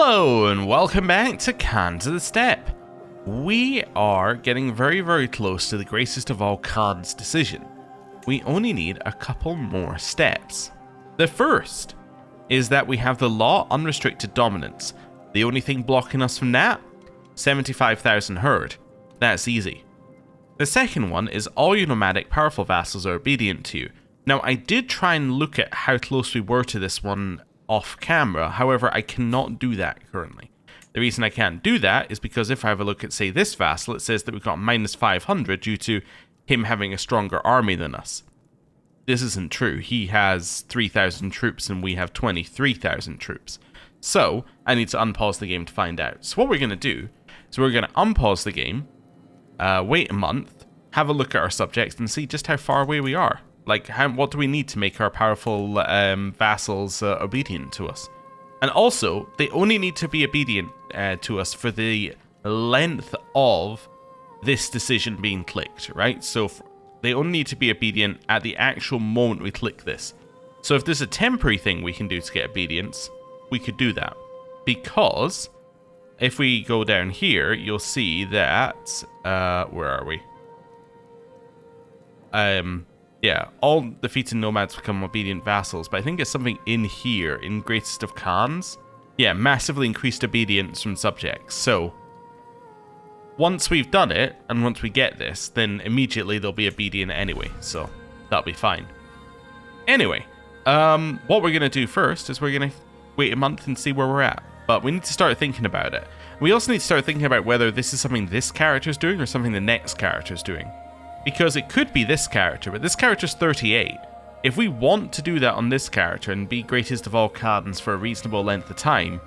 Hello and welcome back to Khans of the Steppe. We are getting very, very close to the greatest of all Khans decision. We only need a couple more steps. The first is that we have the law unrestricted dominance. The only thing blocking us from that, 75,000 herd. That's easy. The second one is all your nomadic powerful vassals are obedient to you. Now I did try and look at how close we were to this one off camera, however I cannot do that currently. The reason I can't do that is because if I have a look at, say, this vassal, it says that we've got minus 500 due to him having a stronger army than us. This isn't true. He has 3,000 troops and we have 23,000 troops. So I need to unpause the game to find out. So what we're going to do is we're going to unpause the game, wait a month, have a look at our subjects and see just how far away we are. Like, what do we need to make our powerful vassals obedient to us? And also, they only need to be obedient to us for the length of this decision being clicked, right? So they only need to be obedient at the actual moment we click this. So if there's a temporary thing we can do to get obedience, we could do that. Because if we go down here, you'll see that... where are we? Yeah, all defeated nomads become obedient vassals, but I think it's something in here, in Greatest of Khans. Yeah, massively increased obedience from subjects. So, once we've done it, and once we get this, then immediately they'll be obedient anyway, so that'll be fine. Anyway, what we're going to do first is we're going to wait a month and see where we're at. But we need to start thinking about it. We also need to start thinking about whether this is something this character's doing or something the next character's doing. Because it could be this character, but this character's 38. If we want to do that on this character and be greatest of all Khans for a reasonable length of time,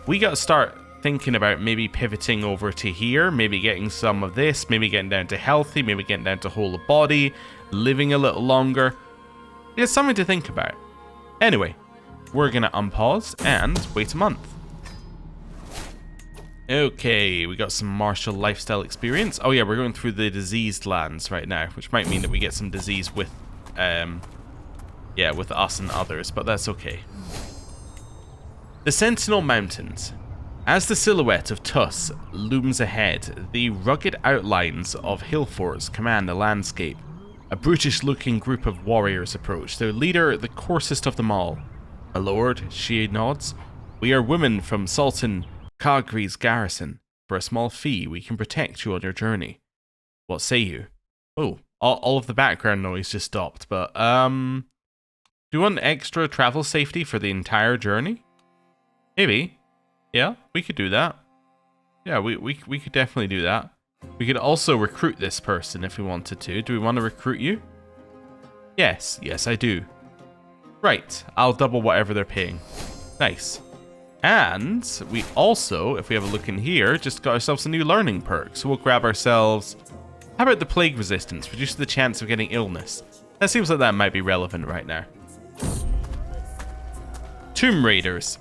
we got to start thinking about maybe pivoting over to here, maybe getting some of this, maybe getting down to healthy, maybe getting down to whole of body, living a little longer. It's something to think about. Anyway, we're going to unpause and wait a month. Okay, we got some martial lifestyle experience. Oh yeah, we're going through the diseased lands right now, which might mean that we get some disease with, with us and others, but that's okay. The Sentinel Mountains. As the silhouette of Tus looms ahead, the rugged outlines of hill forts command the landscape. A brutish-looking group of warriors approach, their leader the coarsest of them all. "My lord," she nods, "we are women from Sultan Kagri's garrison. For a small fee, we can protect you on your journey. What say you?" Oh, all of the background noise just stopped, but, do you want extra travel safety for the entire journey? Maybe. Yeah, we could do that. Yeah, we could definitely do that. We could also recruit this person if we wanted to. Do we want to recruit you? Yes, I do. Right, I'll double whatever they're paying. Nice. And we also, if we have a look in here, just got ourselves a new learning perk. So we'll grab ourselves... How about the plague resistance? Reduce the chance of getting illness. That seems like that might be relevant right now. Tomb Raiders.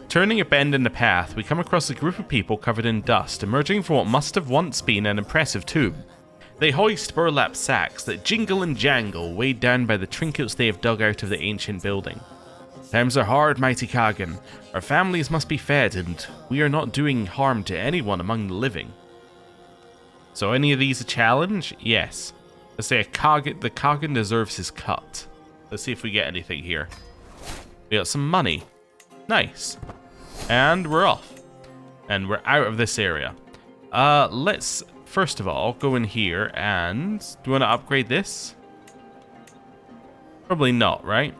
Turning a bend in the path, we come across a group of people covered in dust, emerging from what must have once been an impressive tomb. They hoist burlap sacks that jingle and jangle, weighed down by the trinkets they have dug out of the ancient building. "Times are hard, mighty Kagan. Our families must be fed, and we are not doing harm to anyone among the living." So any of these a challenge? Yes. Let's say the Kagan deserves his cut. Let's see if we get anything here. We got some money. Nice. And we're off. And we're out of this area. Let's, first of all, go in here and... Do you want to upgrade this? Probably not, right?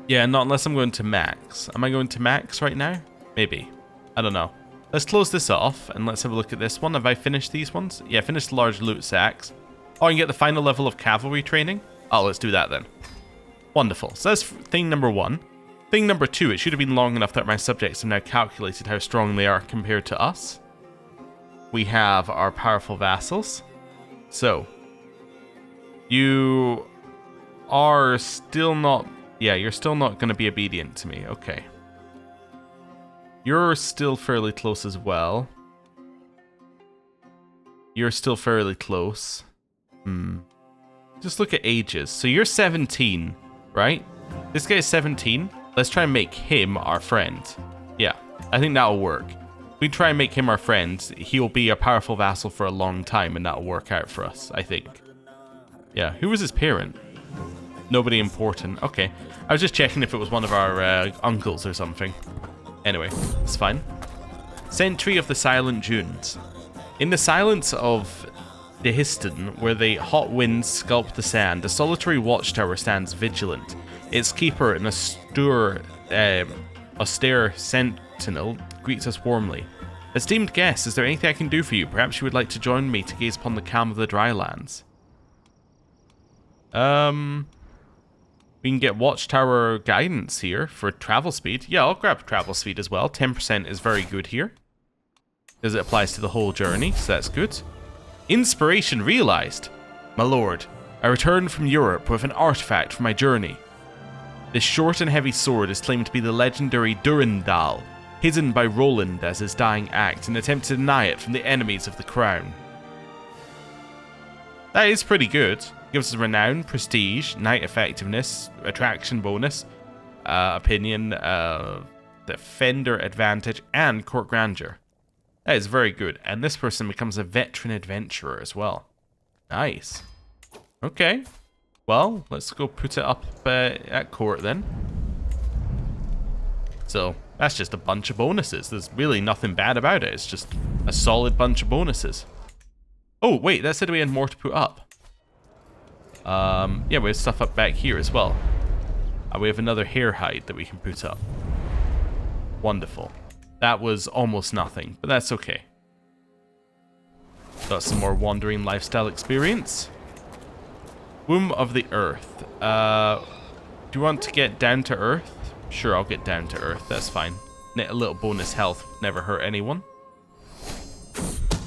Yeah, not unless I'm going to max. Am I going to max right now? Maybe. I don't know. Let's close this off and let's have a look at this one. Have I finished these ones? Yeah, finished large loot sacks. Oh, I can get the final level of cavalry training? Oh, let's do that then. Wonderful. So that's thing number one. Thing number two, it should have been long enough that my subjects have now calculated how strong they are compared to us. We have our powerful vassals. So, you are still not... Yeah, you're still not going to be obedient to me. Okay. You're still fairly close as well. You're still fairly close. Just look at ages. So you're 17, right? This guy's 17. Let's try and make him our friend. Yeah, I think that'll work. If we try and make him our friend, he'll be a powerful vassal for a long time, and that'll work out for us, I think. Yeah, who was his parent? Nobody important. Okay, I was just checking if it was one of our uncles or something. Anyway, it's fine. Sentry of the Silent Dunes. In the silence of the Histon, where the hot winds sculpt the sand, a solitary watchtower stands vigilant. Its keeper, an austere sentinel, greets us warmly. Esteemed guest, is there anything I can do for you? Perhaps you would like to join me to gaze upon the calm of the dry lands. We can get watchtower guidance here for travel speed. Yeah, I'll grab travel speed as well. 10% is very good here, as it applies to the whole journey, so that's good. Inspiration realized. My lord, I returned from Europe with an artifact for my journey. This short and heavy sword is claimed to be the legendary Durendal, hidden by Roland as his dying act in an attempt to deny it from the enemies of the crown. That is pretty good. Gives us renown, prestige, knight effectiveness, attraction bonus, opinion, defender advantage, and court grandeur. That is very good. And this person becomes a veteran adventurer as well. Nice. Okay. Well, let's go put it up at court then. So, that's just a bunch of bonuses. There's really nothing bad about it. It's just a solid bunch of bonuses. Oh, wait, that said we had more to put up. Yeah, we have stuff up back here as well. We have another hair hide that we can put up. Wonderful. That was almost nothing, but that's okay. Got some more wandering lifestyle experience. Womb of the Earth. Do you want to get down to Earth? Sure, I'll get down to Earth. That's fine. A little bonus health never hurt anyone.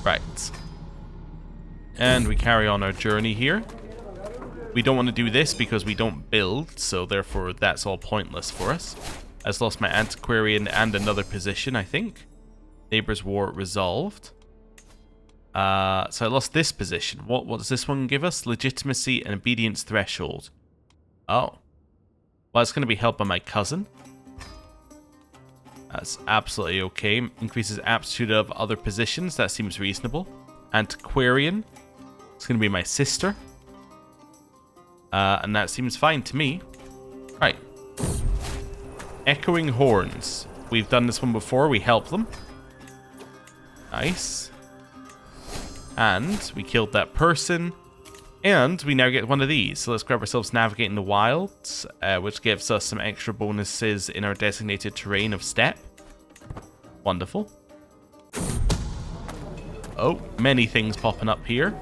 Right. And we carry on our journey here. We don't want to do this because we don't build, so therefore that's all pointless for us. I've lost my antiquarian and another position, I think. Neighbors' war resolved. So I lost this position. What does this one give us? Legitimacy and obedience threshold. Oh. Well, it's going to be held by my cousin. That's absolutely okay. Increases aptitude of other positions. That seems reasonable. Antiquarian. It's going to be my sister. And that seems fine to me. Right. Echoing Horns. We've done this one before. We help them. Nice. And we killed that person. And we now get one of these. So let's grab ourselves Navigating the Wilds, which gives us some extra bonuses in our designated terrain of steppe. Wonderful. Oh, many things popping up here.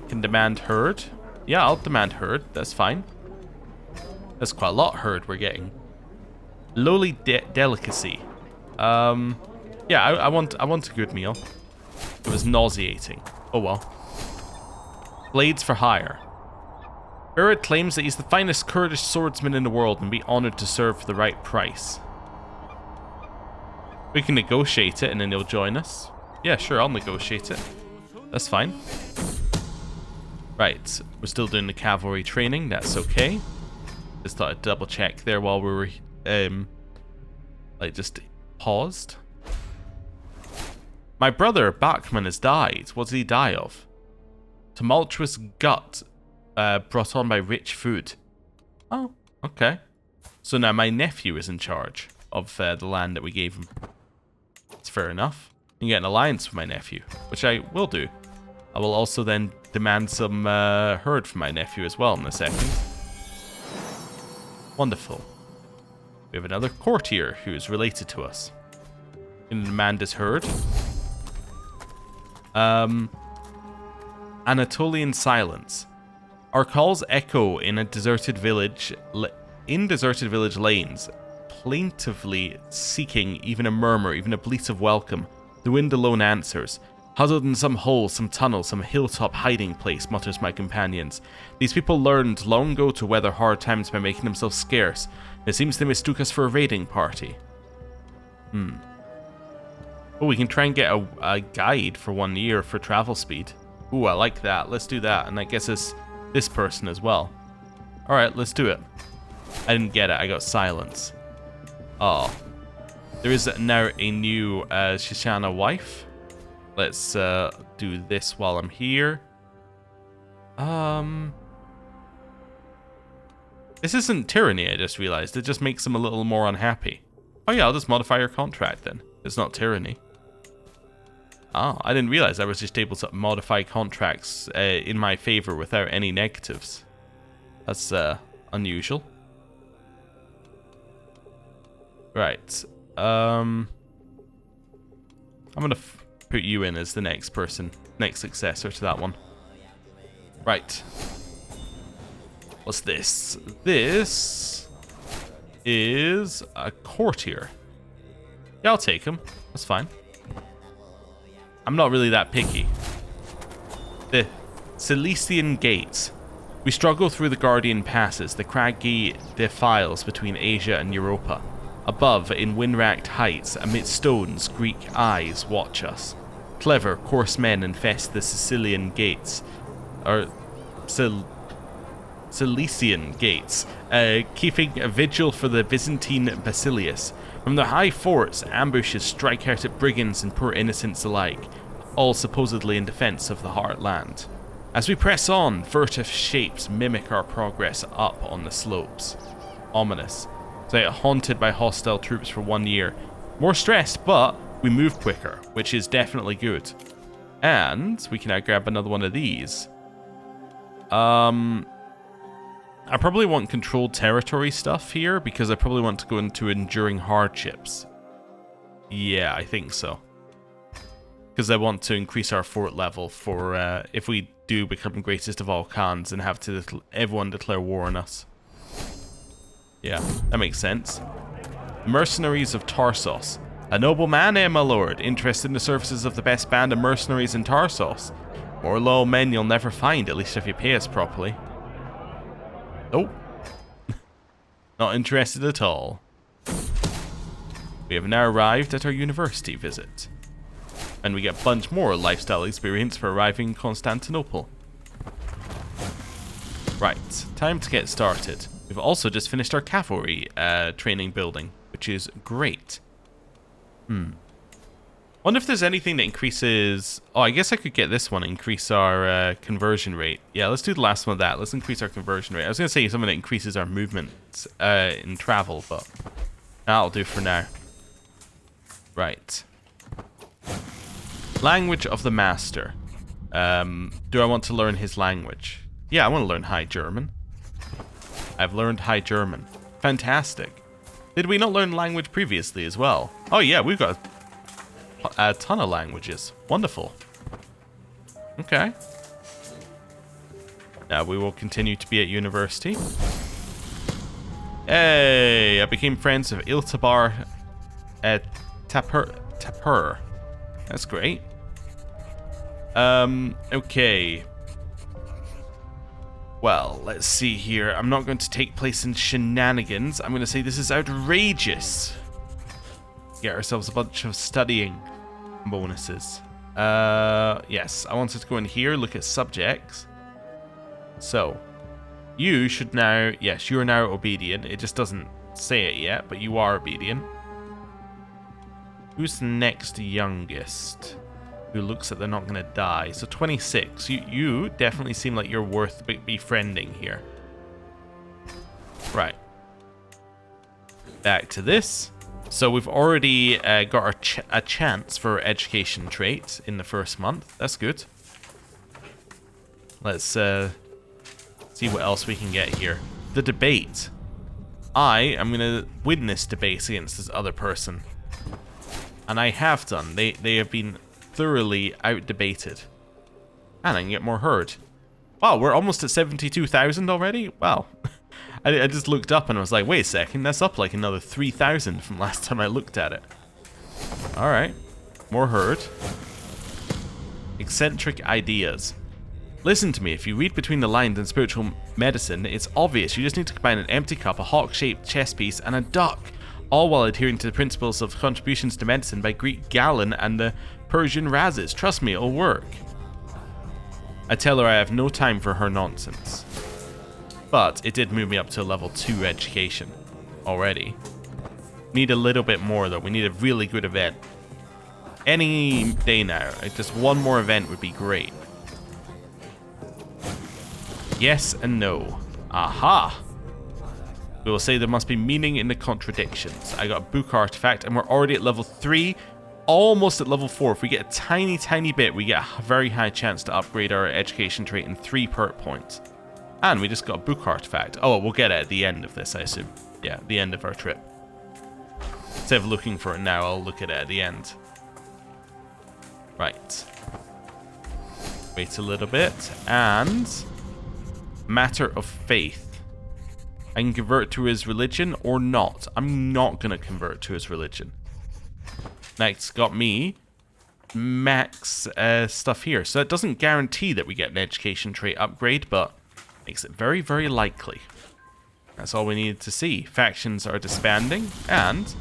Can demand herd. Yeah, I'll demand herd. That's fine. That's quite a lot herd we're getting. Lowly delicacy. Yeah, I want a good meal. It was nauseating. Oh well. Blades for hire. Barrett claims that he's the finest Kurdish swordsman in the world and be honored to serve for the right price. We can negotiate it and then he'll join us. Yeah, sure, I'll negotiate it. That's fine. Right, we're still doing the cavalry training. That's okay. Just thought I'd double check there while we were, just paused. My brother, Bachman, has died. What did he die of? Tumultuous gut brought on by rich food. Oh, okay. So now my nephew is in charge of the land that we gave him. That's fair enough. You can get an alliance with my nephew, which I will do. I will also then demand some herd from my nephew as well in a second. Wonderful. We have another courtier who is related to us. Can demand his herd. Anatolian silence. Our calls echo in a deserted village, lanes, plaintively seeking even a murmur, even a bleat of welcome. The wind alone answers. Huddled in some hole, some tunnel, some hilltop hiding place, mutters my companions. These people learned long ago to weather hard times by making themselves scarce. It seems they mistook us for a raiding party. Oh, we can try and get a guide for 1 year for travel speed. Ooh, I like that. Let's do that. And that gets us this person as well. Alright, let's do it. I didn't get it. I got silence. Oh. There is now a new Shoshana wife. Let's do this while I'm here. This isn't tyranny, I just realized. It just makes them a little more unhappy. Oh yeah, I'll just modify your contract then. It's not tyranny. Ah, I didn't realize I was just able to modify contracts in my favor without any negatives. That's unusual. Right. I'm gonna put you in as the next person, next successor to that one. Right. What's this? This is a courtier. Yeah, I'll take him. That's fine. I'm not really that picky. The Cilician Gates. We struggle through the Guardian Passes, the craggy defiles between Asia and Europa. Above, in wind-racked heights, amid stones, Greek eyes watch us. Clever, coarse men infest the Sicilian Gates, or Cilician Gates, keeping a vigil for the Byzantine Basilius. From their high forts, ambushes strike out at brigands and poor innocents alike, all supposedly in defense of the heartland. As we press on, furtive shapes mimic our progress up on the slopes. Ominous. So haunted by hostile troops for 1 year. More stressed, but we move quicker, which is definitely good. And we can now grab another one of these. I probably want controlled territory stuff here because I probably want to go into enduring hardships. Yeah, I think so. Because I want to increase our fort level for if we do become greatest of all Khans and have to everyone declare war on us. Yeah, that makes sense. Mercenaries of Tarsos. A noble man, my lord, interested in the services of the best band of mercenaries in Tarsos. More loyal men you'll never find, at least if you pay us properly. Nope. Not interested at all. We have now arrived at our university visit. And we get a bunch more lifestyle experience for arriving in Constantinople. Right, time to get started. We've also just finished our cavalry training building, which is great. Wonder if there's anything that increases... Oh, I guess I could get this one, increase our conversion rate. Yeah, let's do the last one of that. Let's increase our conversion rate. I was going to say something that increases our movement in travel, but that'll do for now. Right. Language of the Master. Do I want to learn his language? Yeah, I want to learn High German. I've learned High German. Fantastic. Did we not learn language previously as well? Oh yeah, we've got a ton of languages. Wonderful. Okay. Now we will continue to be at university. Hey, I became friends with Iltabar Tapur. That's great. Okay. Well, let's see here. I'm not going to take place in shenanigans. I'm going to say this is outrageous. Get ourselves a bunch of studying bonuses. Yes, I wanted to go in here, look at subjects. So, you should now... Yes, you are now obedient. It just doesn't say it yet, but you are obedient. Who's the next youngest? Who looks like they're not going to die. So 26. You definitely seem like you're worth befriending here. Right. Back to this. So we've already got a chance for education trait in the first month. That's good. Let's see what else we can get here. The debate. I am going to win this debate against this other person. And I have done. They have been thoroughly out-debated. And I can get more herd. Wow, we're almost at 72,000 already? Wow. I just looked up and I was like, wait a second, that's up like another 3,000 from last time I looked at it. Alright. More herd. Eccentric ideas. Listen to me, if you read between the lines in spiritual medicine, it's obvious you just need to combine an empty cup, a hawk-shaped chess piece, and a duck. All while adhering to the principles of contributions to medicine by Greek Galen and the Persian Razes. Trust me, it'll work. I tell her I have no time for her nonsense. But it did move me up to level 2 education already. Need a little bit more, though. We need a really good event. Any day now. Like, just one more event would be great. Yes and no. Aha! We will say there must be meaning in the contradictions. I got a book artifact, and we're already at level 3. Almost at level 4. If we get a tiny, tiny bit, we get a very high chance to upgrade our education trait in 3 perk points. And we just got a book artifact. Oh, we'll get it at the end of this, I assume. Yeah, the end of our trip. Instead of looking for it now, I'll look at it at the end. Right. Wait a little bit. And matter of faith. I can convert to his religion or not. I'm not going to convert to his religion. Next, got me max stuff here. So that doesn't guarantee that we get an education trait upgrade, but makes it very, very likely. That's all we needed to see. Factions are disbanding, and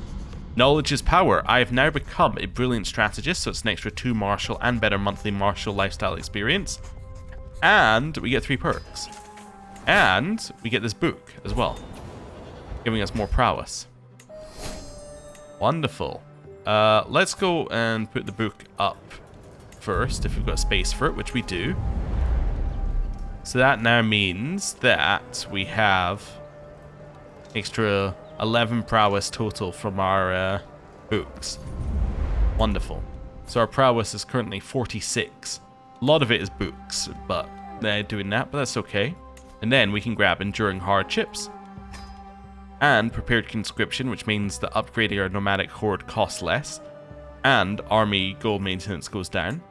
knowledge is power. I have now become a brilliant strategist, so it's an extra 2 martial and better monthly martial lifestyle experience. And we get 3 perks. And we get this book as well, giving us more prowess. Wonderful. Let's go and put the book up first, if we've got space for it, which we do. So that now means that we have extra 11 prowess total from our books. Wonderful. So our prowess is currently 46. A lot of it is books, but they're doing that, but that's okay. And then we can grab enduring hardships and prepared conscription, which means that upgrading our nomadic horde costs less, and army gold maintenance goes down.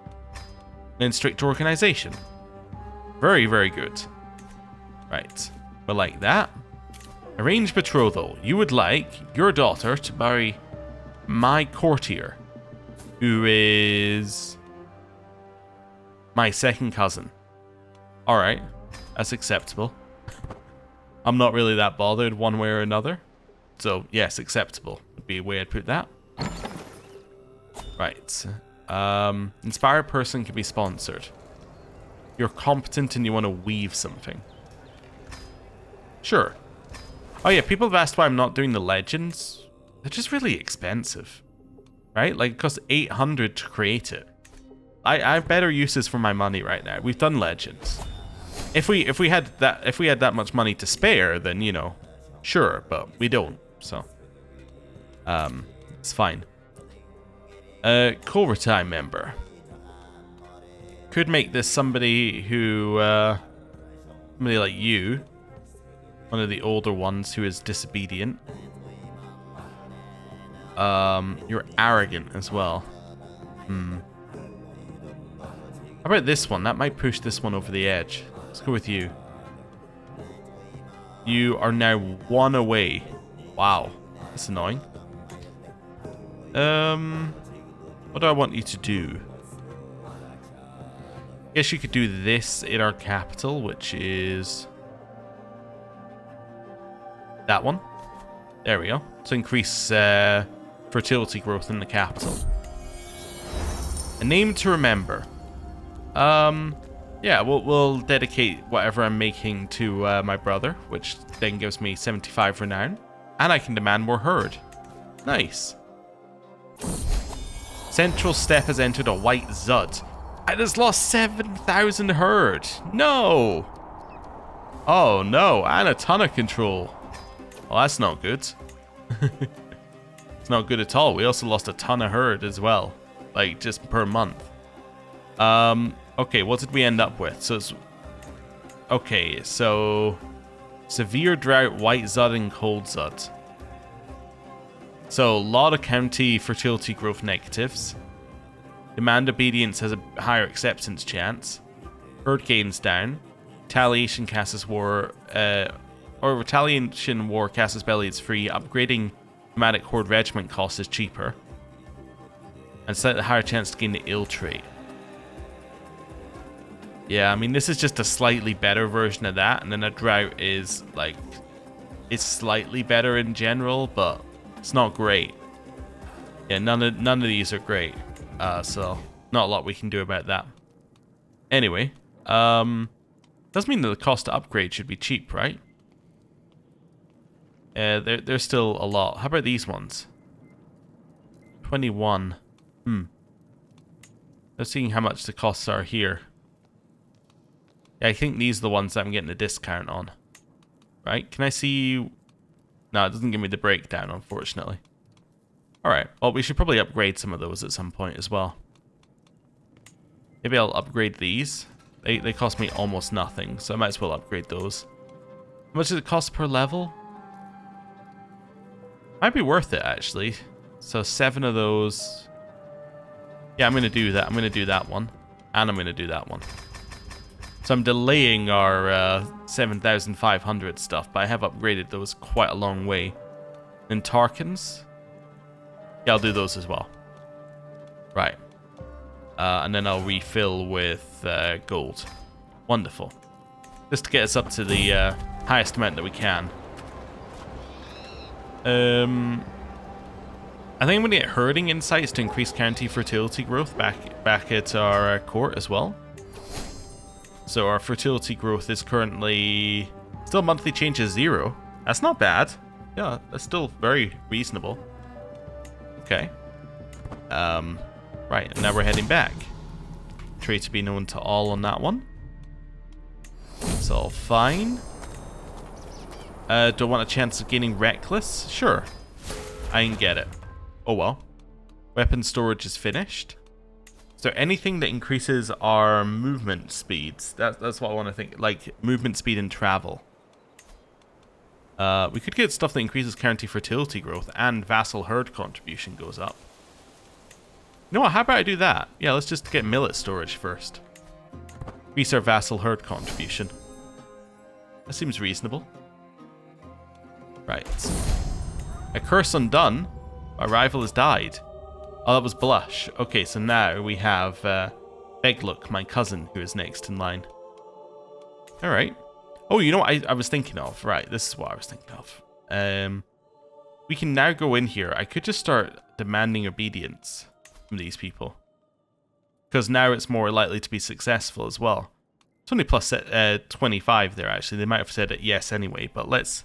And strict organization. Very, very good. Right. But like that. Arranged betrothal. You would like your daughter to marry my courtier, who is my second cousin. Alright. That's acceptable. I'm not really that bothered one way or another. So, yes, acceptable would be a way I'd put that. Right. Inspired person can be sponsored. You're competent and you want to weave something. Sure. Oh yeah, people have asked why I'm not doing the legends. They're just really expensive. Right? Like, it costs 800 to create it. I have better uses for my money right now. We've done legends. If we had that much money to spare, then, you know, sure, but we don't, so it's fine. Co-retire member. Could make this somebody who somebody like you, one of the older ones who is disobedient. You're arrogant as well. How about this one? That might push this one over the edge. Let's go with you. You are now 1 away. Wow. That's annoying. What do I want you to do? Guess you could do this in our capital, which is that one. There we go. To increase fertility growth in the capital. A name to remember. Yeah, we'll dedicate whatever I'm making to my brother, which then gives me 75 renown. And I can demand more herd. Nice. Central Steppe has entered a white Zud. It has lost 7,000 herd. No! Oh no, and a ton of control. Well, that's not good. It's not good at all. We also lost a ton of herd as well. Like, just per month. Okay, what did we end up with? So it's... Okay, so... Severe drought, white Zud, and cold Zud. So, a lot of county fertility growth negatives. Demand obedience has a higher acceptance chance. Herd gains down. Retaliation Casus War... or Retaliation War Casus Belli is free. Upgrading nomadic horde regiment cost is cheaper. And slightly higher chance to gain the ill trait. Yeah, I mean, this is just a slightly better version of that, and then a drought is, like, it's slightly better in general, but it's not great. Yeah, none of these are great, so not a lot we can do about that. Anyway, does mean that the cost to upgrade should be cheap, right? There's still a lot. How about these ones? 21. Let's see how much the costs are here. Yeah, I think these are the ones that I'm getting a discount on. Right? Can I see... No, it doesn't give me the breakdown, unfortunately. Alright, well, we should probably upgrade some of those at some point as well. Maybe I'll upgrade these. They cost me almost nothing, so I might as well upgrade those. How much does it cost per level? Might be worth it, actually. So 7 of those. Yeah, I'm going to do that. I'm going to do that one. And I'm going to do that one. So I'm delaying our 7,500 stuff, but I have upgraded those quite a long way. And Tarkins. Yeah, I'll do those as well. Right. And then I'll refill with gold. Wonderful. Just to get us up to the highest amount that we can. I think I'm going to get herding insights to increase county fertility growth back at our court as well. So our fertility growth is currently still monthly change is 0. That's not bad. Yeah, that's still very reasonable. Okay. Right, and now we're heading back. Trade to be known to all on that one. It's all fine. Do I want a chance of gaining reckless? Sure. I can get it. Oh well. Weapon storage is finished. So anything that increases our movement speeds, that's what I want to think, like movement speed and travel. We could get stuff that increases county fertility growth and vassal herd contribution goes up. You know what, how about I do that? Yeah, let's just get millet storage first. Increase our vassal herd contribution. That seems reasonable. Right. A curse undone. Our rival has died. Oh, that was Blush. Okay, so now we have Beglook, my cousin, who is next in line. Alright. Oh, you know what I was thinking of? Right, this is what I was thinking of. We can now go in here. I could just start demanding obedience from these people. Because now it's more likely to be successful as well. It's only plus 25 there, actually. They might have said it yes anyway, but let's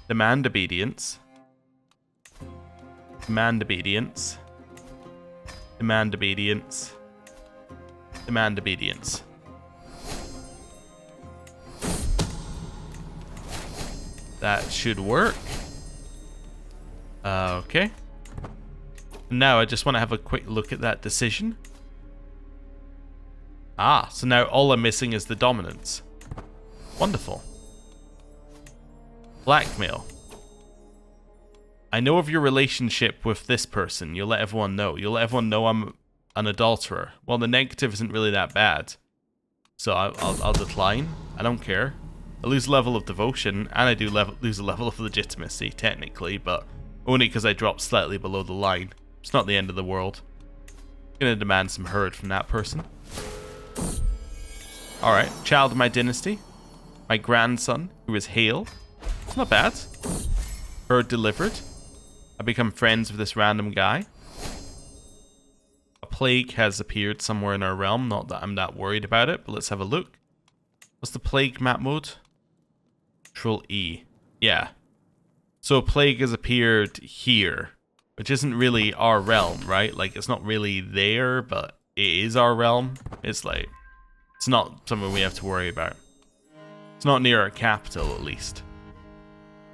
demand obedience. Demand obedience. Demand obedience. Demand obedience. That should work. Okay. Now I just want to have a quick look at that decision. Ah, so now all I'm missing is the dominance. Wonderful. Blackmail. I know of your relationship with this person. You'll let everyone know. You'll let everyone know I'm an adulterer. Well, the negative isn't really that bad. So I'll decline. I don't care. I lose a level of devotion, and I do lose a level of legitimacy, technically, but only because I dropped slightly below the line. It's not the end of the world. I'm gonna demand some herd from that person. Alright, child of my dynasty. My grandson, who is Hale. It's not bad. Herd delivered. I become friends with this random guy. A plague has appeared somewhere in our realm. Not that I'm that worried about it, but let's have a look. What's the plague map mode? Control E. Yeah. So a plague has appeared here, which isn't really our realm, right? Like, it's not really there, but it is our realm. It's like, it's not something we have to worry about. It's not near our capital, at least.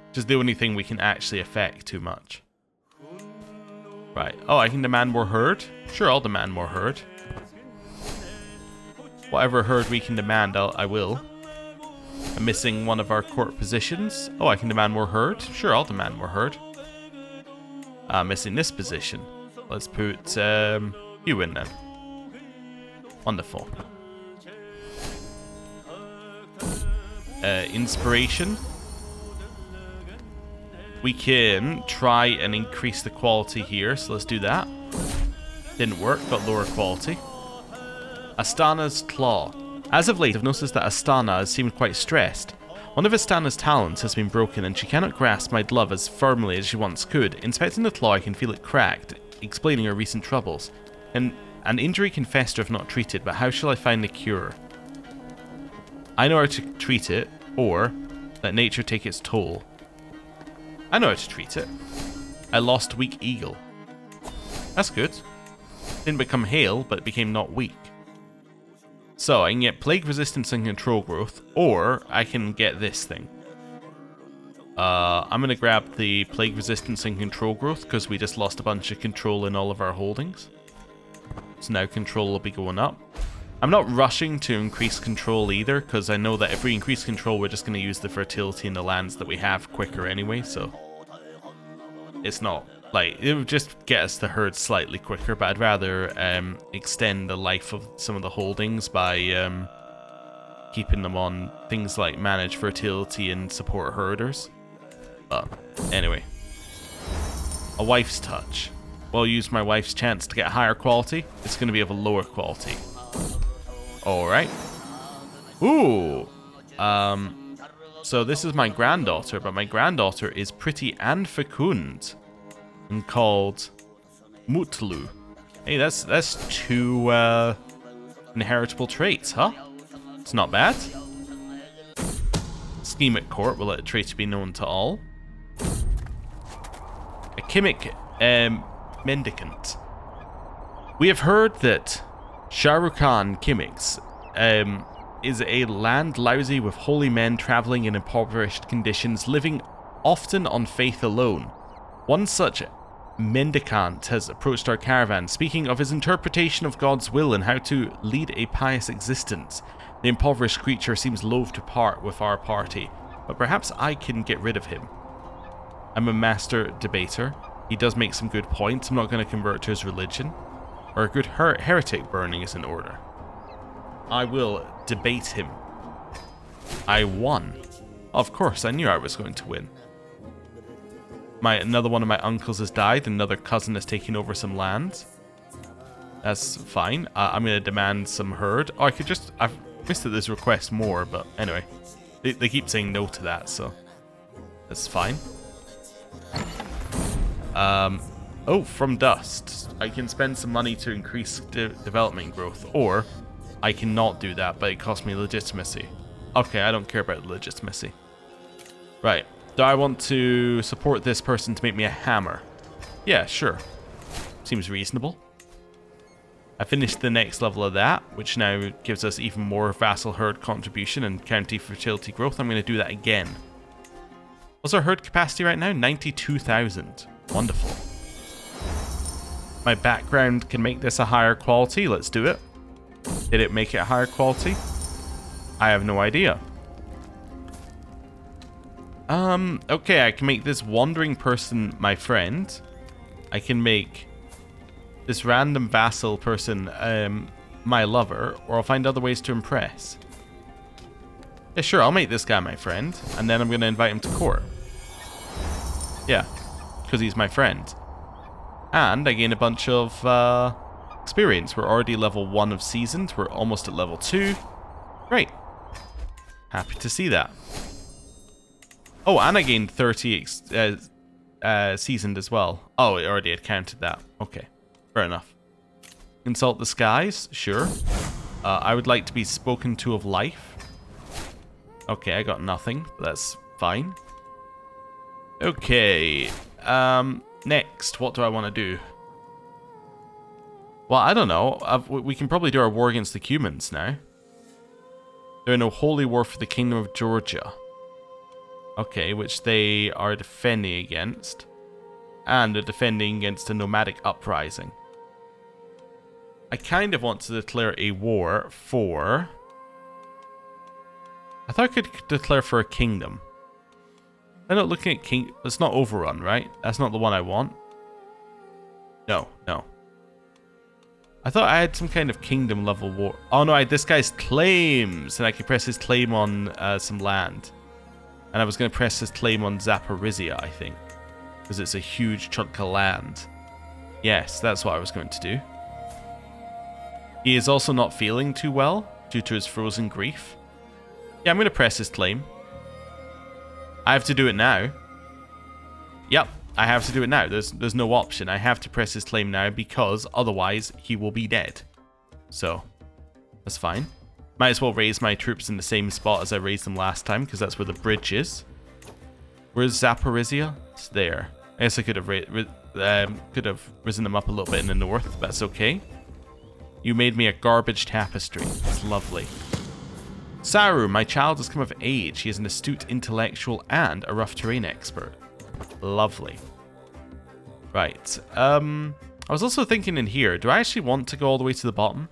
Which is the only thing we can actually affect too much. Right. Oh, I can demand more herd? Sure, I'll demand more herd. Whatever herd we can demand, I will. I'm missing one of our court positions. Oh, I can demand more herd? Sure, I'll demand more herd. Missing this position. Let's put you in then. Wonderful. Inspiration. We can try and increase the quality here, so let's do that. Didn't work, got lower quality. Astana's Claw. As of late, I've noticed that Astana has seemed quite stressed. One of Astana's talents has been broken and she cannot grasp my glove as firmly as she once could. Inspecting the claw, I can feel it cracked, explaining her recent troubles. And an injury can fester if not treated, but how shall I find the cure? I know how to treat it, or let nature take its toll. I know how to treat it. I lost Weak Eagle. That's good. Didn't become hail, but it became not weak. So I can get plague resistance and control growth, or I can get this thing. I'm going to grab the plague resistance and control growth because we just lost a bunch of control in all of our holdings. So now control will be going up. I'm not rushing to increase control either, because I know that if we increase control, we're just going to use the fertility in the lands that we have quicker anyway, so it's not, like, it would just get us the herd slightly quicker, but I'd rather extend the life of some of the holdings by keeping them on things like manage fertility and support herders. But anyway, a wife's touch. Well, I'll use my wife's chance to get higher quality. It's going to be of a lower quality. Alright. Ooh. So this is my granddaughter, but my granddaughter is pretty and fecund and called Mutlu. Hey, that's two inheritable traits, huh? It's not bad. Scheme at court will let a trait be known to all. A Chimic mendicant. We have heard that Shah Rukh Khan Chimics is a land lousy with holy men travelling in impoverished conditions, living often on faith alone. One such mendicant has approached our caravan, speaking of his interpretation of God's will and how to lead a pious existence. The impoverished creature seems loath to part with our party, but perhaps I can get rid of him. I'm a master debater. He does make some good points. I'm not going to convert to his religion. Or a good heretic burning is in order. I will debate him. I won. Of course, I knew I was going to win. Another one of my uncles has died. Another cousin has taken over some land. That's fine. I'm going to demand some herd. Oh, I've missed that there's request more, but anyway. They keep saying no to that, so that's fine. Oh, from dust. I can spend some money to increase development growth, or I cannot do that, but it costs me legitimacy. Okay, I don't care about legitimacy. Right. Do I want to support this person to make me a hammer? Yeah, sure. Seems reasonable. I finished the next level of that, which now gives us even more vassal herd contribution and county fertility growth. I'm going to do that again. What's our herd capacity right now? 92,000. Wonderful. My background can make this a higher quality. Let's do it. Did it make it a higher quality? I have no idea. Okay, I can make this wandering person my friend. I can make this random vassal person my lover, or I'll find other ways to impress. Yeah, sure, I'll make this guy my friend, and then I'm going to invite him to court. Yeah, because he's my friend. And I gain a bunch of experience. We're already level 1 of seasoned. We're almost at level 2. Great. Happy to see that. Oh, and I gained 30 seasoned as well. Oh, it already had counted that. Okay, fair enough. Consult the skies? Sure. I would like to be spoken to of life. Okay, I got nothing. But that's fine. Okay. Next, what do I want to do? Well, I don't know. We can probably do our war against the Cumans now. They're in a holy war for the Kingdom of Georgia. Okay, which they are defending against. And they're defending against a nomadic uprising. I kind of want to declare a war for... I thought I could declare for a kingdom. I'm not looking at king... It's not Overrun, right? That's not the one I want. No, no. I thought I had some kind of kingdom level war. Oh no, I had this guy's claims. And I could press his claim on some land. And I was going to press his claim on Zaporizhia, I think. Because it's a huge chunk of land. Yes, that's what I was going to do. He is also not feeling too well due to his frozen grief. Yeah, I'm going to press his claim. I have to do it now. Yep, I have to do it now. There's no option. I have to press his claim now because otherwise he will be dead. So, that's fine. Might as well raise my troops in the same spot as I raised them last time because that's where the bridge is. Where's Zaporizhia? It's there. I guess I could have raised... Could have risen them up a little bit in the north, but that's okay. You made me a garbage tapestry. It's lovely. Saru, my child has come of age. He is an astute intellectual and a rough terrain expert. Lovely. Right. I was also thinking in here, do I actually want to go all the way to the bottom?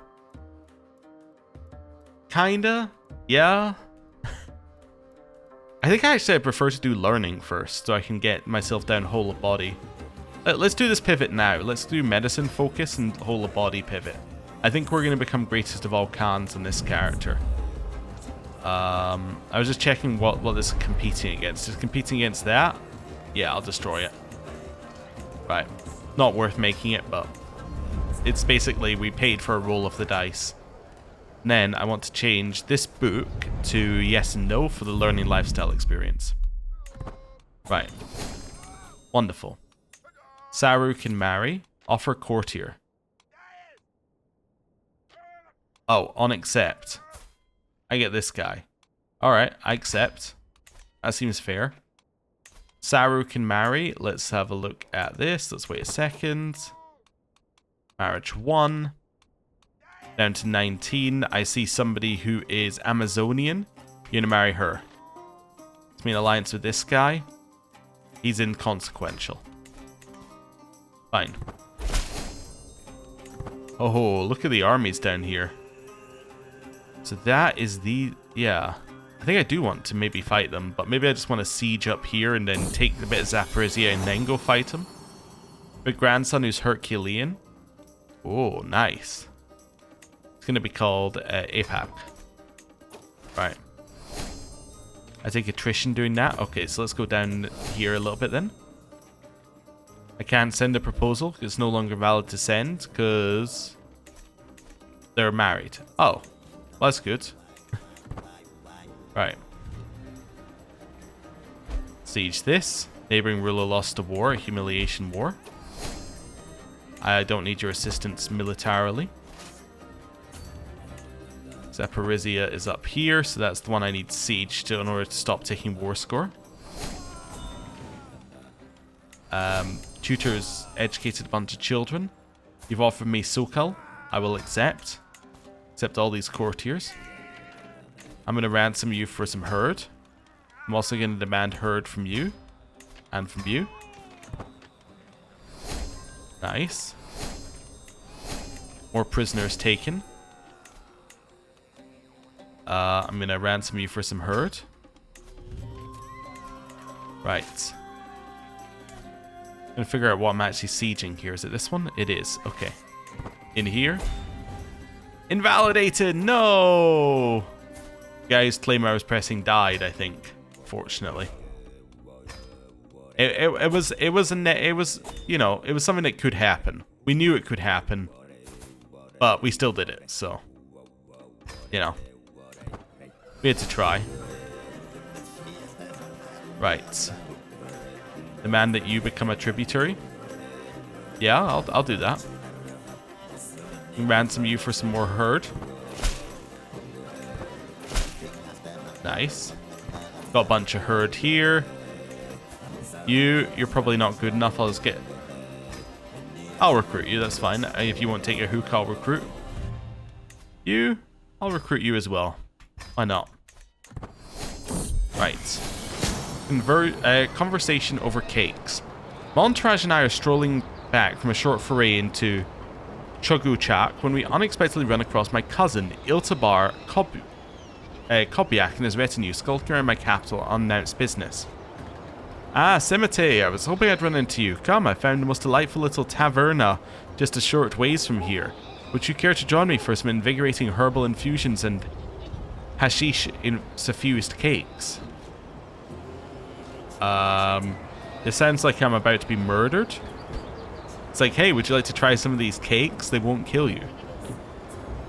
Kinda. Yeah. I think I prefer to do learning first, so I can get myself down whole of body. Let's do this pivot now. Let's do medicine focus and whole of body pivot. I think we're going to become greatest of all Khans in this character. I was just checking what this is competing against. Is it competing against that? Yeah, I'll destroy it. Right. Not worth making it, but it's basically we paid for a roll of the dice. And then I want to change this book to yes and no for the learning lifestyle experience. Right. Wonderful. Saru can marry. Offer courtier. Oh, on accept. I get this guy. Alright, I accept. That seems fair. Saru can marry. Let's have a look at this. Let's wait a second. Marriage 1. Down to 19. I see somebody who is Amazonian. You're gonna marry her. It's me an alliance with this guy. He's inconsequential. Fine. Oh, look at the armies down here. So that is the... Yeah. I think I do want to maybe fight them, but maybe I just want to siege up here and then take a bit of Zaporizhia and then go fight them. Big grandson who's Herculean. Oh, nice. It's going to be called APAC. Right. I take attrition doing that. Okay, so let's go down here a little bit then. I can't send a proposal because it's no longer valid to send because they're married. Oh, well, that's good. Right. Siege this. Neighboring ruler lost a war, a humiliation war. I don't need your assistance militarily. Zaporizhia is up here, so that's the one I need siege to in order to stop taking war score. Tutors educated a bunch of children. You've offered me Sokal. I will accept. Accept all these courtiers. I'm going to ransom you for some herd. I'm also going to demand herd from you. And from you. Nice. More prisoners taken. I'm going to ransom you for some herd. Right. I'm going to figure out what I'm actually sieging here. Is it this one? It is. Okay. In here. Invalidated! No! Guy's claim I was pressing died, I think. Fortunately. It was you know, it was something that could happen. We knew it could happen. But we still did it, so. You know. We had to try. Right. Demand that you become a tributary. Yeah, I'll do that. Ransom you for some more herd. Nice. Got a bunch of herd here. You're probably not good enough. I'll just get... I'll recruit you, that's fine. If you won't take a hook, I'll recruit. You, I'll recruit you as well. Why not? Right. Conversation over cakes. Montrage and I are strolling back from a short foray into Choguchak when we unexpectedly run across my cousin, Iltabar Kobiak and his retinue skulking around my capital on unannounced business. Ah, Simite, I was hoping I'd run into you. Come, I found the most delightful little taverna just a short ways from here. Would you care to join me for some invigorating herbal infusions and hashish suffused cakes? It sounds like I'm about to be murdered. It's like, hey, would you like to try some of these cakes? They won't kill you.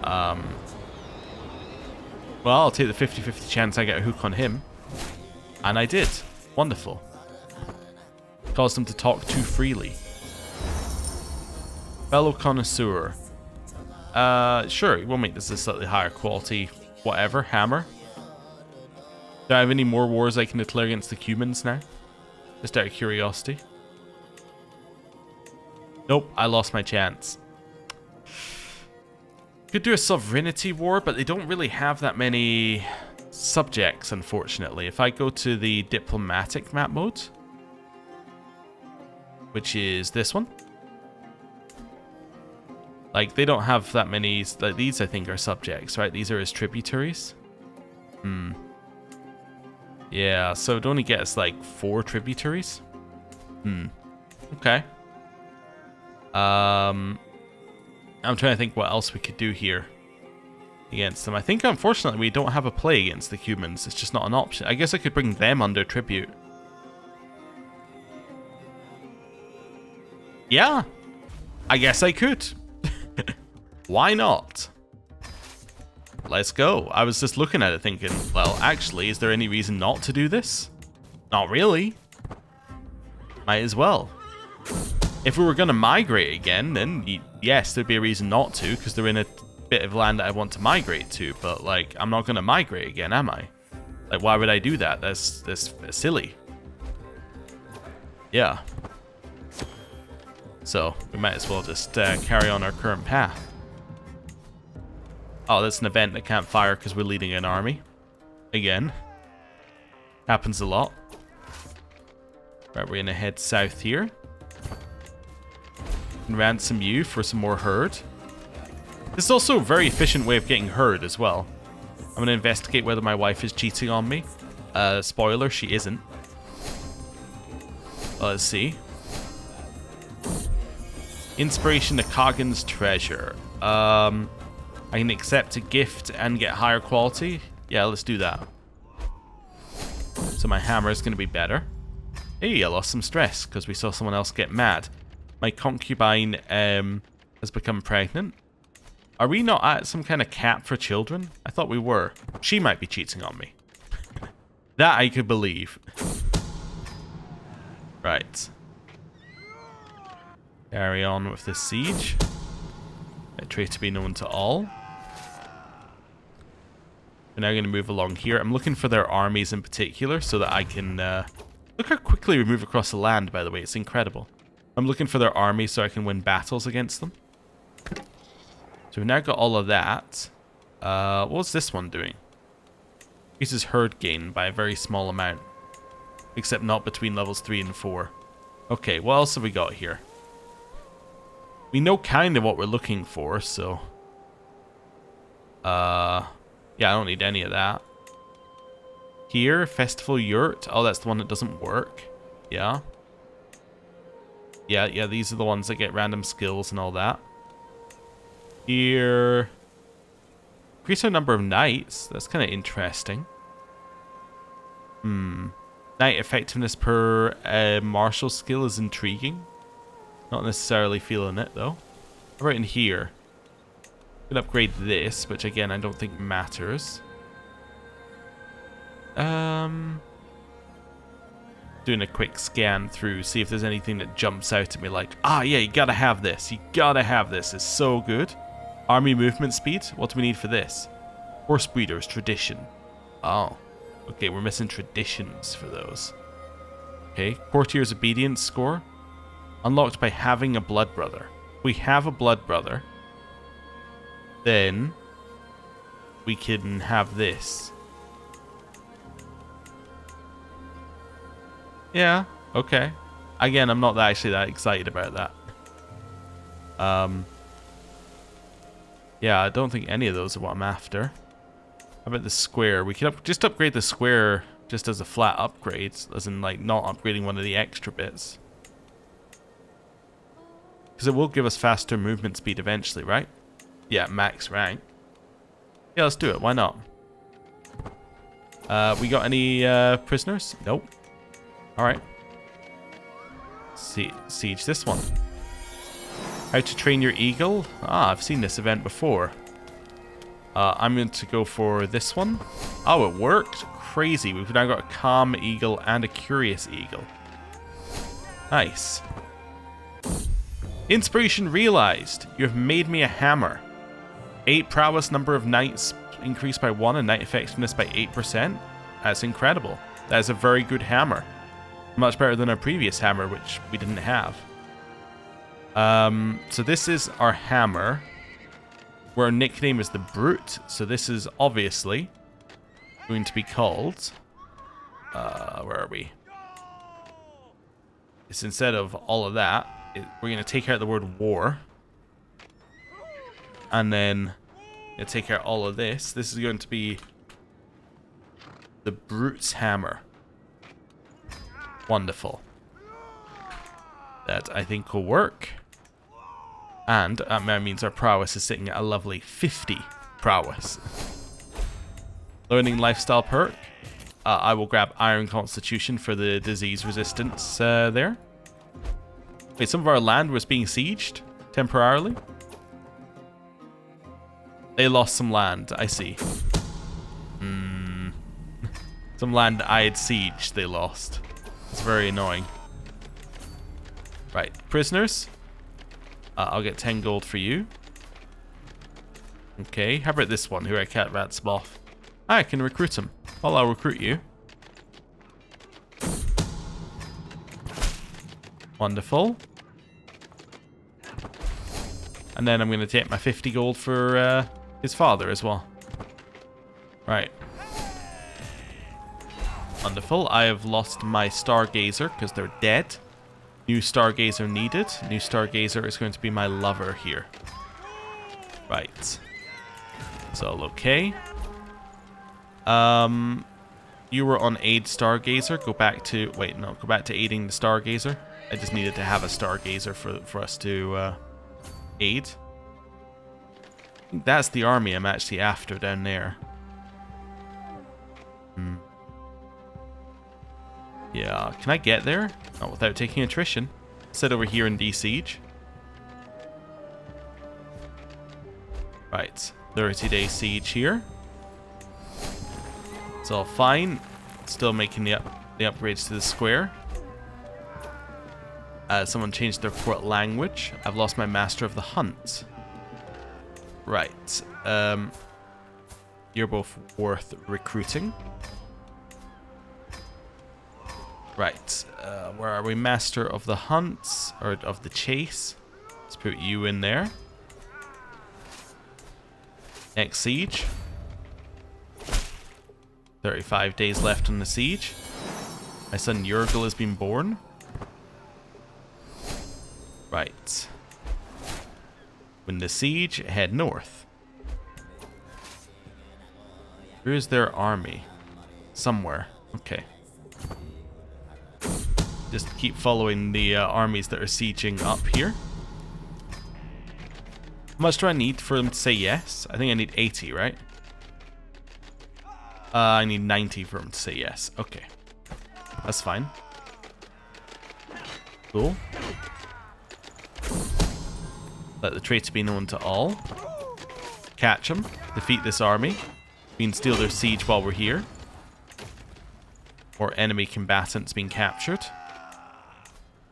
Well, I'll take the 50-50 chance I get a hook on him. And I did. Wonderful. Caused him to talk too freely. Fellow connoisseur. Sure, we'll make this a slightly higher quality, whatever, hammer. Do I have any more wars I can declare against the humans now? Just out of curiosity. Nope, I lost my chance. Could do a sovereignty war, but they don't really have that many subjects, unfortunately. If I go to the diplomatic map mode, which is this one, like, they don't have that many. Like, these, I think, are subjects, right? These are his tributaries. Yeah, so it only gets like 4 tributaries. Okay. I'm trying to think what else we could do here against them. I think, unfortunately, we don't have a play against the humans. It's just not an option. I guess I could bring them under tribute. Yeah, I guess I could. Why not? Let's go. I was just looking at it thinking, well, actually, is there any reason not to do this? Not really. Might as well. If we were going to migrate again, then yes, there'd be a reason not to, because they're in a bit of land that I want to migrate to. But, like, I'm not going to migrate again, am I? Like, why would I do that? That's silly. Yeah. So, we might as well just carry on our current path. Oh, that's an event that can't fire because we're leading an army. Again. Happens a lot. Right, we're going to head south here. And ransom you for some more herd. This is also a very efficient way of getting herd as well. I'm going to investigate whether my wife is cheating on me. Spoiler, she isn't. Let's see. Inspiration to Kagan's treasure. I can accept a gift and get higher quality. Yeah, let's do that. So my hammer is going to be better. Hey, I lost some stress because we saw someone else get mad. My concubine has become pregnant. Are we not at some kind of cap for children? I thought we were. She might be cheating on me. That I could believe. Right. Carry on with this siege. A trait to be known to all. We're now going to move along here. I'm looking for their armies in particular so that I can... look how quickly we move across the land, by the way. It's incredible. I'm looking for their armies so I can win battles against them. So we've now got all of that. What's this one doing? Increases herd gain by a very small amount. Except not between levels 3 and 4. Okay, what else have we got here? We know kind of what we're looking for, so... yeah, I don't need any of that. Here, Festival Yurt. Oh, that's the one that doesn't work. Yeah. Yeah, these are the ones that get random skills and all that. Here... Increase our number of knights. That's kind of interesting. Knight effectiveness per martial skill is intriguing. Not necessarily feeling it, though. How about in here? Could upgrade this, which again I don't think matters. Doing a quick scan through, see if there's anything that jumps out at me like, ah, yeah, you gotta have this. You gotta have this. It's so good. Army movement speed. What do we need for this? Horse breeders, tradition. Oh. Okay, we're missing traditions for those. Okay, courtier's obedience score. Unlocked by having a blood brother. We have a blood brother. Then we can have this. Yeah, okay. Again, I'm not actually that excited about that. Yeah, I don't think any of those are what I'm after. How about the square? We could just upgrade the square just as a flat upgrade, as in like not upgrading one of the extra bits. Because it will give us faster movement speed eventually, right? Yeah, max rank. Yeah, let's do it. Why not? We got any prisoners? Nope. Alright. Siege this one. How to train your eagle? Ah, I've seen this event before. I'm going to go for this one. Oh, it worked? Crazy. We've now got a calm eagle and a curious eagle. Nice. Inspiration realized. You have made me a hammer. 8 prowess number of knights increased by 1 and knight effectiveness by 8%. That's incredible. That is a very good hammer. Much better than our previous hammer, which we didn't have. So this is our hammer, where our nickname is the Brute. So this is obviously going to be called... where are we? It's instead of all of that, we're going to take out the word war. And then take out all of this. This is going to be the Brute's hammer. Wonderful. That I think will work. And that means our prowess is sitting at a lovely 50 prowess. Learning lifestyle perk. I will grab Iron Constitution for the disease resistance there. Wait, some of our land was being sieged temporarily. They lost some land, I see. Some land I had sieged, they lost. It's very annoying. Right, prisoners. I'll get 10 gold for you. Okay, how about this one, who I can't ransom off? I can recruit him. Well, I'll recruit you. Wonderful. And then I'm going to take my 50 gold for his father as well. Right. Wonderful. I have lost my Stargazer because they're dead. New Stargazer needed. New Stargazer is going to be my lover here. Right. It's all okay. You were on aid Stargazer. Go back to... Wait, no. Go back to aiding the Stargazer. I just needed to have a Stargazer for us to aid. I think that's the army I'm actually after down there. Yeah, can I get there? Not without taking attrition. Sit over here and de-siege. Right, 30-day siege here. It's all fine. Still making the upgrades to the square. Someone changed their court language. I've lost my Master of the Hunt. Right. You're both worth recruiting. Right. Where are we? Master of the Hunt, or of the Chase. Let's put you in there. Next siege. 35 days left on the siege. My son Yurgil has been born. Right. Win the siege, head north. Where is their army? Somewhere. Okay. Just keep following the armies that are sieging up here. How much do I need for them to say yes? I think I need 80, right? I need 90 for them to say yes. Okay. That's fine. Cool. Let the traitor be known to all. Catch them. Defeat this army. We can steal their siege while we're here. Or enemy combatants being captured.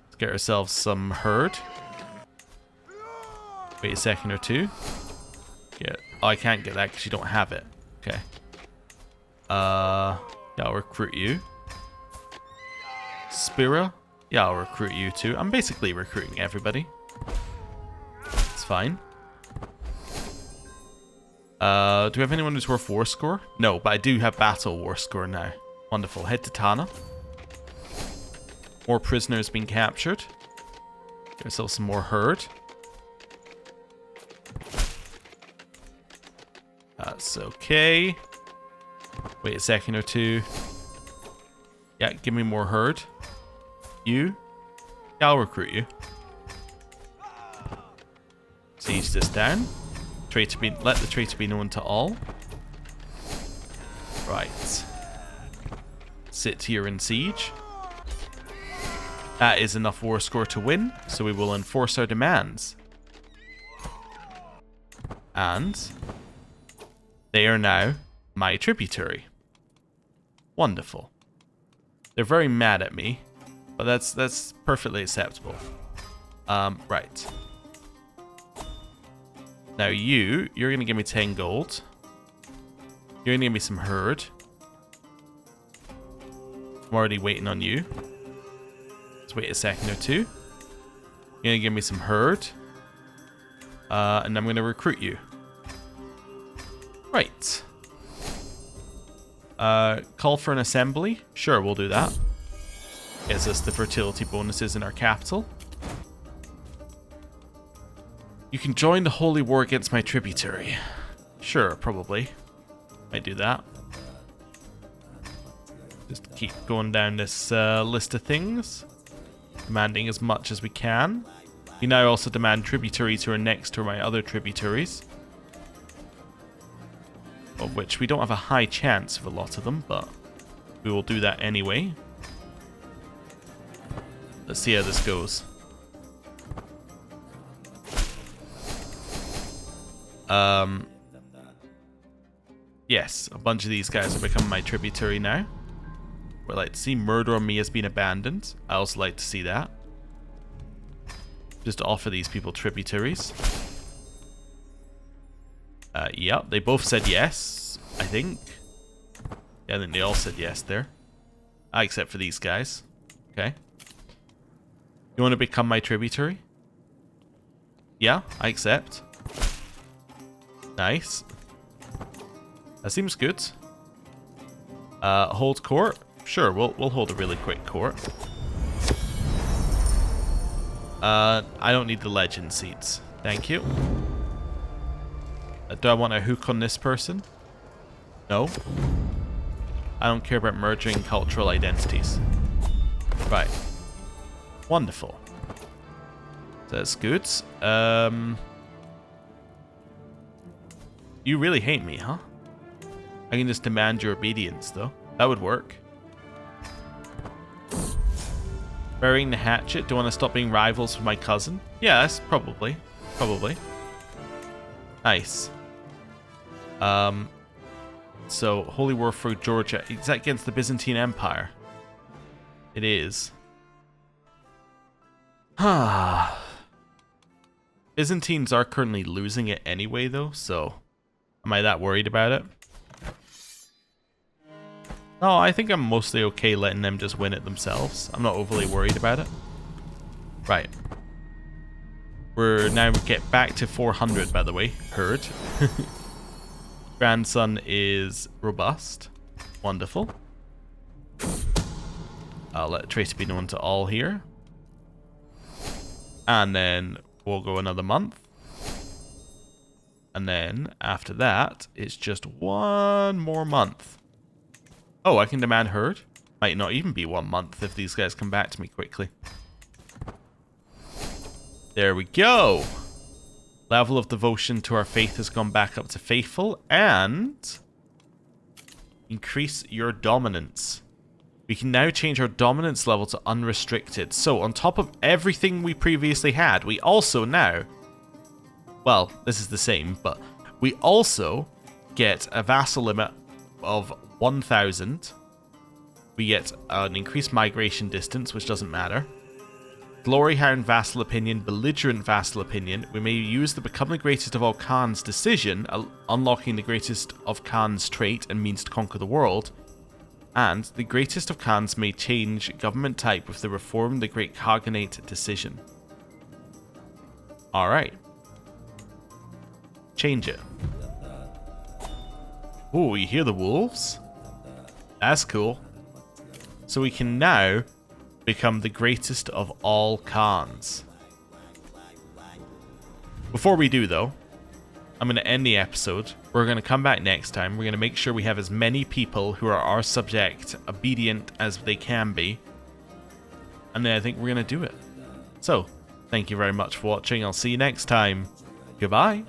Let's get ourselves some herd. Wait a second or two. Get. Oh, I can't get that because you don't have it. Okay. Yeah, I'll recruit you. Spira. Yeah, I'll recruit you too. I'm basically recruiting everybody. It's fine. Do we have anyone who's worth war score? No, but I do have battle war score now. Wonderful. Head to Tana. More prisoners being captured. Get ourselves some more herd. That's okay. Wait a second or two. Yeah, give me more herd. You? Yeah, I'll recruit you. Siege this down. Let the traitor be known to all. Right. Sit here in siege. That is enough war score to win, so we will enforce our demands. And they are now my tributary. Wonderful. They're very mad at me, but that's perfectly acceptable. Right. Now you're gonna give me 10 gold. You're gonna give me some herd. I'm already waiting on you. Let's wait a second or two. You're going to give me some herd. And I'm going to recruit you. Right. Call for an assembly. Sure, we'll do that. Gets us the fertility bonuses in our capital. You can join the holy war against my tributary. Sure, probably. Might do that. Just keep going down this list of things. Demanding as much as we can. We now also demand tributaries who are next to my other tributaries. Of which we don't have a high chance of a lot of them, but we will do that anyway. Let's see how this goes. Yes, a bunch of these guys have become my tributary now. We'd like to see murder on me has been abandoned. I also like to see that. Just to offer these people tributaries. Yep, they both said yes, I think. Yeah, I think they all said yes there. Except for these guys. Okay. You want to become my tributary? Yeah, I accept. Nice. That seems good. Hold court? Sure, we'll hold a really quick court. I don't need the legend seats. Thank you. Do I want a hook on this person? No. I don't care about merging cultural identities. Right. Wonderful. That's good. You really hate me, huh? I can just demand your obedience, though. That would work. Burying the hatchet. Do I want to stop being rivals with my cousin? Yes, probably. Probably. Nice. So, Holy War for Georgia. Is that against the Byzantine Empire? It is. Byzantines are currently losing it anyway, though, so am I that worried about it? No, I think I'm mostly okay letting them just win it themselves. I'm not overly worried about it. Right. We're now get back to 400, by the way. Heard. Grandson is robust. Wonderful. I'll let Tracy be known to all here. And then we'll go another month. And then after that, it's just one more month. Oh, I can demand herd? Might not even be 1 month if these guys come back to me quickly. There we go. Level of devotion to our faith has gone back up to faithful. And increase your dominance. We can now change our dominance level to unrestricted. So on top of everything we previously had, we also now... Well, this is the same, but we also get a vassal limit of 1,000. We get an increased migration distance, which doesn't matter. Gloryhound vassal opinion, belligerent vassal opinion. We may use the Become the Greatest of All Khans decision, unlocking the Greatest of Khans trait and means to conquer the world. And the Greatest of Khans may change government type with the Reform the Great Khaganate decision. Alright. Change it. Oh, you hear the wolves? That's cool. So we can now become the greatest of all Khans. Before we do, though, I'm going to end the episode. We're going to come back next time. We're going to make sure we have as many people who are our subject obedient as they can be. And then I think we're going to do it. So, thank you very much for watching. I'll see you next time. Goodbye.